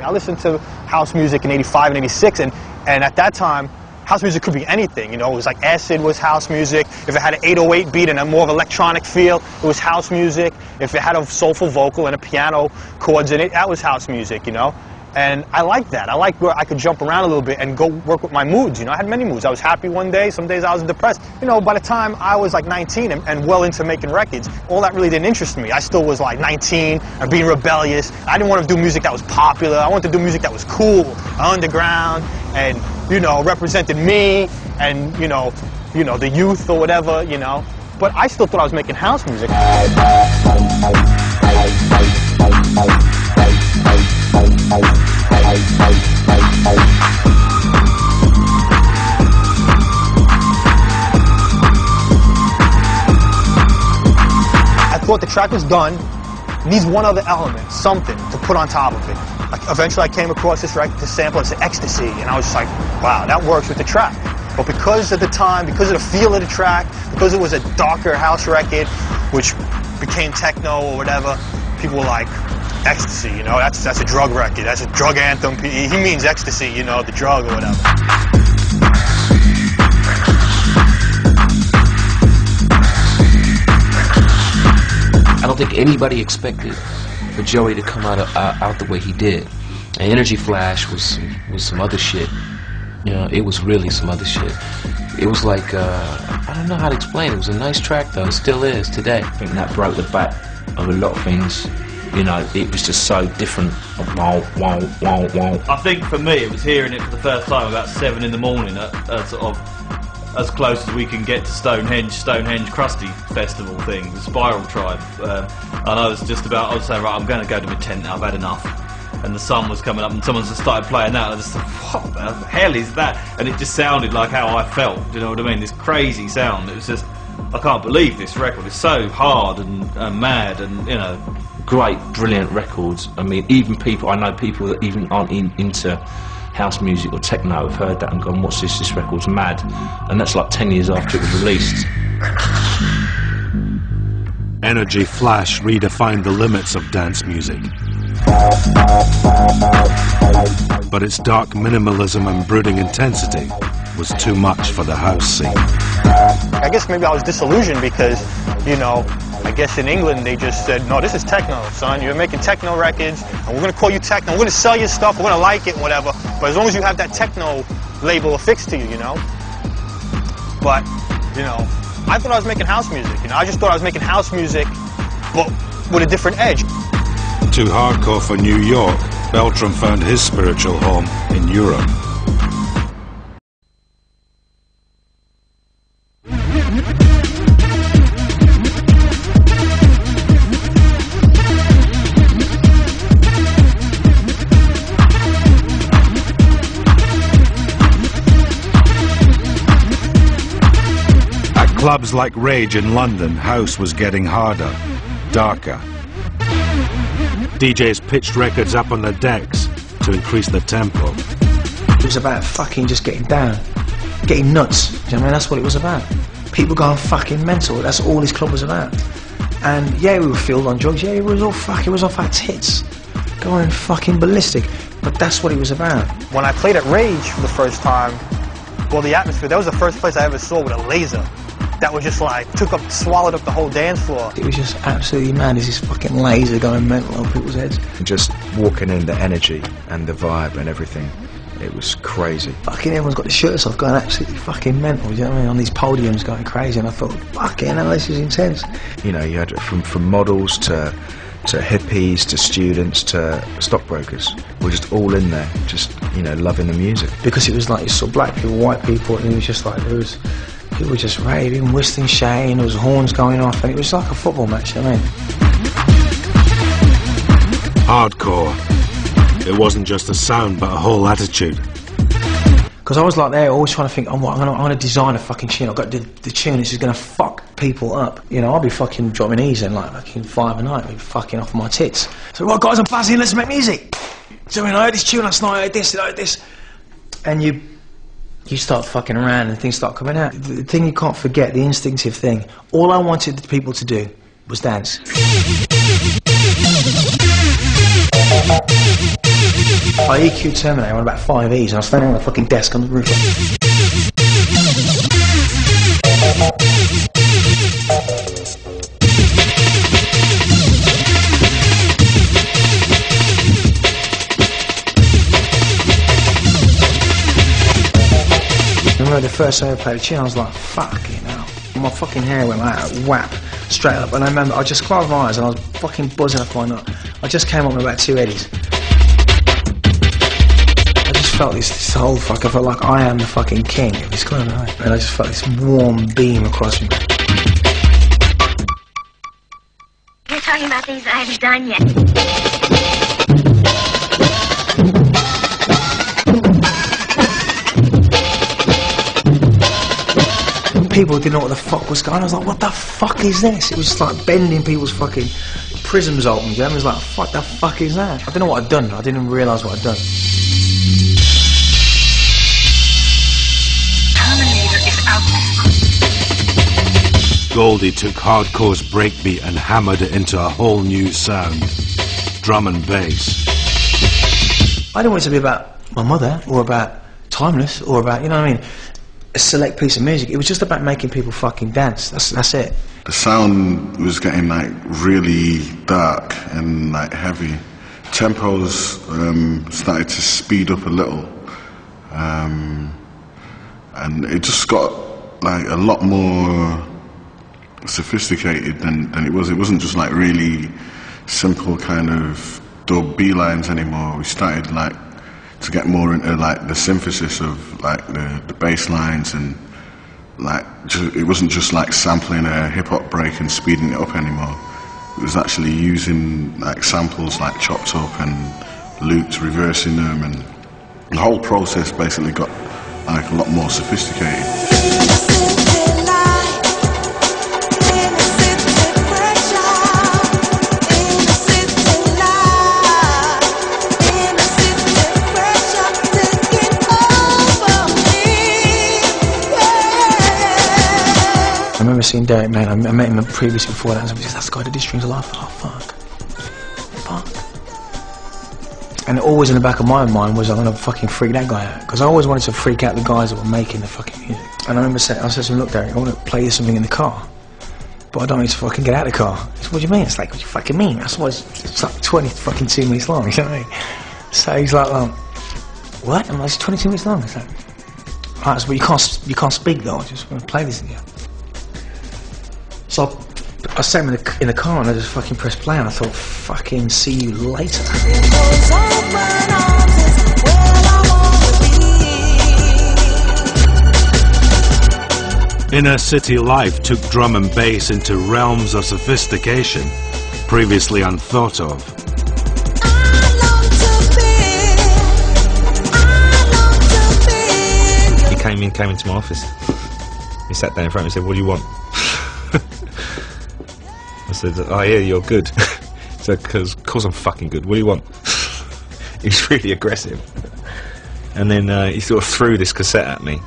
I listened to house music in '85 and '86, and at that time, house music could be anything, you know. It was like acid was house music. If it had an 808 beat and a more of electronic feel, it was house music. If it had a soulful vocal and a piano chords in it, that was house music, you know. And I liked that. I liked where I could jump around a little bit and go work with my moods, you know. I had many moods. I was happy one day, some days I was depressed. You know, by the time I was like 19 and well into making records, all that really didn't interest me. I still was like 19 and being rebellious. I didn't want to do music that was popular. I wanted to do music that was cool, underground, and, you know, represented me and, you know, the youth or whatever, you know. But I still thought I was making house music. I thought the track was done. Needs one other element, something to put on top of it. Like, eventually I came across this sample, it's ecstasy, and I was just like, wow, that works with the track. But because of the time, because of the feel of the track, because it was a darker house record, which became techno or whatever, people were like, ecstasy, you know, that's a drug record, that's a drug anthem. He means ecstasy, you know, the drug or whatever. I don't think anybody expected for Joey to come out the way he did. And Energy Flash was some other shit. You know, it was really some other shit. It was like, I don't know how to explain it. It was a nice track though, it still is today. I think that broke the back of a lot of things. You know, it was just so different. Wow, wow, wow, wow. I think for me, it was hearing it for the first time about 7 in the morning at sort of as close as we can get to Stonehenge Krusty Festival thing, the Spiral Tribe. And I was saying, right, I'm going to go to my tent now, I've had enough. And the sun was coming up and someone just started playing that and I just thought, what the hell is that? And it just sounded like how I felt, do you know what I mean? This crazy sound. It was just, I can't believe this record. It's so hard and mad and, you know. Great, brilliant records. I mean, even people, I know people that even aren't into house music or techno have heard that and gone, what's this? This record's mad. And that's like 10 years after it was released. Energy Flash redefined the limits of dance music. But its dark minimalism and brooding intensity was too much for the house scene. I guess maybe I was disillusioned because, you know, I guess in England they just said, no, this is techno, son. You're making techno records, and we're going to call you techno. We're going to sell your stuff, we're going to like it and whatever. But as long as you have that techno label affixed to you, you know. But, you know, I thought I was making house music, you know. I just thought I was making house music, but with a different edge. Too hardcore for New York, Beltram found his spiritual home in Europe. Clubs like Rage in London, house was getting harder, darker. DJs pitched records up on the decks to increase the tempo. It was about fucking just getting down, getting nuts. Do you know what I mean? That's what it was about. People going fucking mental. That's all this club was about. And yeah, we were filled on drugs. Yeah, it was all fuck. It was off our tits, going fucking ballistic. But that's what it was about. When I played at Rage for the first time, well, the atmosphere. That was the first place I ever saw with a laser. That was just like, swallowed up the whole dance floor. It was just absolutely mad. There's this fucking laser going mental on people's heads. Just walking in, the energy and the vibe and everything, it was crazy. Fucking everyone's got the shirts off going absolutely fucking mental, you know what I mean? On these podiums going crazy, and I thought, fucking hell, this is intense. You know, you had from models to hippies to students to stockbrokers. We're just all in there, just, you know, loving the music. Because it was like, you saw black people, white people, and it was just like, people were just raving, whistling, shouting, there was horns going off, and it was like a football match, you know what I mean? Hardcore. It wasn't just a sound, but a whole attitude. Because I was like there, always trying to think, I'm gonna design a fucking tune. I've got the tune, this is gonna fuck people up. You know, I'll be fucking dropping E's in like fucking 5 a night, be fucking off my tits. So, right guys, I'm buzzing, let's make music. So, I heard this tune last night, I heard this. And you start fucking around and things start coming out. The thing you can't forget, the instinctive thing, all I wanted the people to do was dance. I EQ Terminator on about 5 E's and I was standing on the fucking desk on the roof. I remember the first time I played the tune, I was like, fucking hell. My fucking hair went like that, whap, straight up. And I remember, I just closed my eyes and I was fucking buzzing off my nut. I just came up with about 2 eddies. I just felt this whole fuck, I felt like I am the fucking king of this club, right? And I just felt this warm beam across me. You're talking about things I haven't done yet. People didn't know what the fuck was going on. I was like, what the fuck is this? It was just like bending people's fucking prisms open. You know? It was like, what the fuck is that? I didn't know what I'd done. I didn't realise what I'd done. Terminator is out there. Goldie took hardcore's breakbeat and hammered it into a whole new sound. Drum and bass. I didn't want it to be about my mother, or about Timeless, or about, you know what I mean, a select piece of music. It was just about making people fucking dance. That's it. The sound was getting like really dark and like heavy. Tempos started to speed up a little, and it just got like a lot more sophisticated than it was. It wasn't just like really simple kind of dub B lines anymore. We started like to get more into like the synthesis of like the bass lines, and like it wasn't just like sampling a hip hop break and speeding it up anymore. It was actually using like samples like chopped up and loops, reversing them, and the whole process basically got like a lot more sophisticated. I remember seeing Derek, man. I met him previously before that, and he said, that's the guy that did Strings of Life. Oh, fuck. And always in the back of my mind was, I'm gonna fucking freak that guy out. Because I always wanted to freak out the guys that were making the fucking music. And I remember saying, I said to him, look, Derek, I want to play you something in the car, but I don't need to fucking get out of the car. He said, what do you mean? It's like, what do you fucking mean? That's why it's like 22 minutes long, you know what I mean? So he's like, what? I'm like, it's 22 minutes long. He's like, alright, so, but you can't speak though, I just want to play this again. So I sat him in the car and I just fucking pressed play, and I thought, fucking see you later. Inner city life took drum and bass into realms of sophistication previously unthought of. He came into my office. He sat down in front of me and said, what do you want? I said, oh yeah, you're good. He said, of course I'm fucking good. What do you want? He was really aggressive. And then he sort of threw this cassette at me.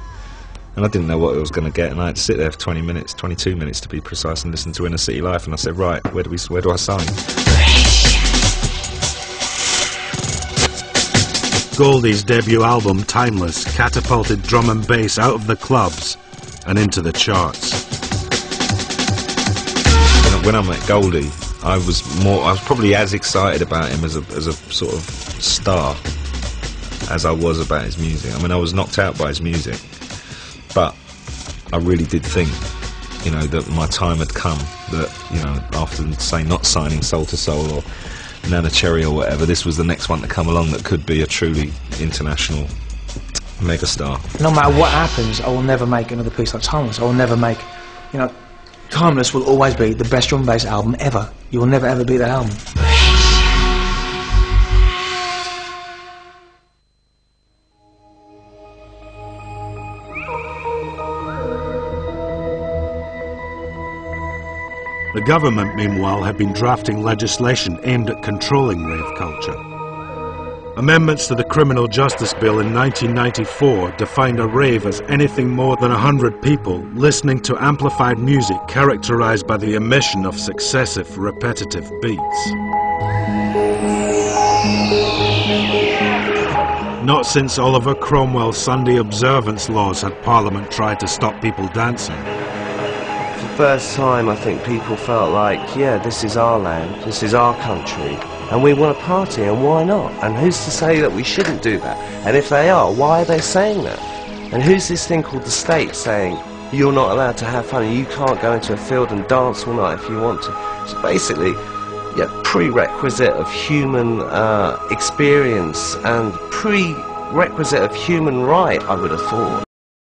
And I didn't know what I was going to get, and I had to sit there for 20 minutes, 22 minutes to be precise, and listen to Inner City Life. And I said, right, where do I sign? Goldie's debut album, Timeless, catapulted drum and bass out of the clubs and into the charts. When I met Goldie, I was probably as excited about him as a sort of star as I was about his music. I mean, I was knocked out by his music, but I really did think, you know, that my time had come. That, you know, after say not signing Soul to Soul or Nana Cherry or whatever, this was the next one to come along that could be a truly international megastar. No matter what happens, I will never make another piece like Timeless. I will never make, you know, Timeless will always be the best drum and bass album ever. You will never ever beat that album. The government, meanwhile, had been drafting legislation aimed at controlling rave culture. Amendments to the Criminal Justice Bill in 1994 defined a rave as anything more than 100 people listening to amplified music characterized by the emission of successive, repetitive beats. Not since Oliver Cromwell's Sunday observance laws had Parliament tried to stop people dancing. For the first time, I think people felt like, yeah, this is our land, this is our country, and we want to party, and why not? And who's to say that we shouldn't do that? And if they are, why are they saying that? And who's this thing called the state saying, you're not allowed to have fun, you can't go into a field and dance all night if you want to? So basically, yeah, prerequisite of human experience and prerequisite of human right, I would have thought.